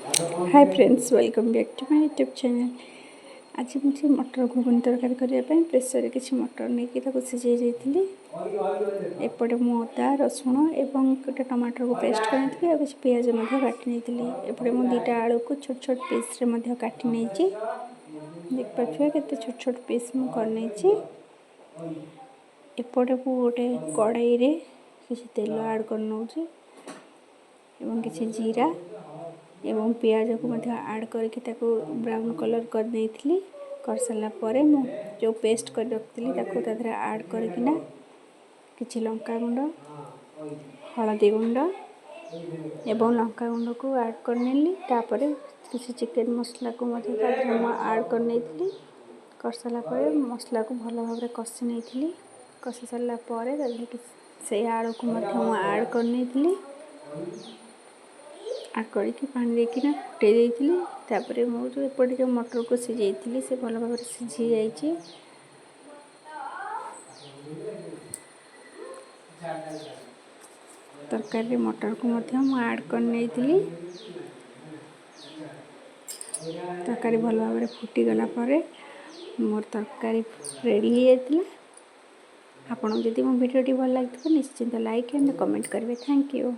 Hi friends, welcome back to my YouTube channel. आज मुझे मटर घुगुनी तरकारी करने प्रेसर किसी मटर नहीं सिझे जाइली। एपटे मु अदा रसुण और गोटे टमाटर को पेस्ट करनी और किसी पियाज काटी नहीं। एपटे मु दुईटा आलू को छोट छोट पीस रे काटी नहीं। देख पारे के छोट छोट पीस मुझे एपटे मु गोटे कड़ाई रे किसी तेल ऐड कर नौची एवं किसी जीरा एवं पियाज को ऐड करके ब्राउन कलर कर देइथिली। कर सारा पर जो पेस्ट कर रखी ऐड करकिना किछि लंका गुंड हलदी गुंड एवं लंका गुंड को ऐड कर नेली। तापर किछि चिकन मसला को ऐड कर नेइथिली। कर सारा पर मसला को भल भाव कषि नहीं। कषि सारा पर से आलू को ऐड कर नेइथिली। ऐड करके पानी देकिना फुटे देइथिली। तापर मु जो एपटे जो मटर को सिझाई से भल भाव सिझी जाइए। तरकारी मटर को ऐड कर नहीं। तरकारी भल भाव फुटी गला पर मोर तरकारी रेडी हो जाता। आपको जदि मो वीडियो भल लगे निश्चिंत लाइक एंड कमेंट करेंगे। Thank you.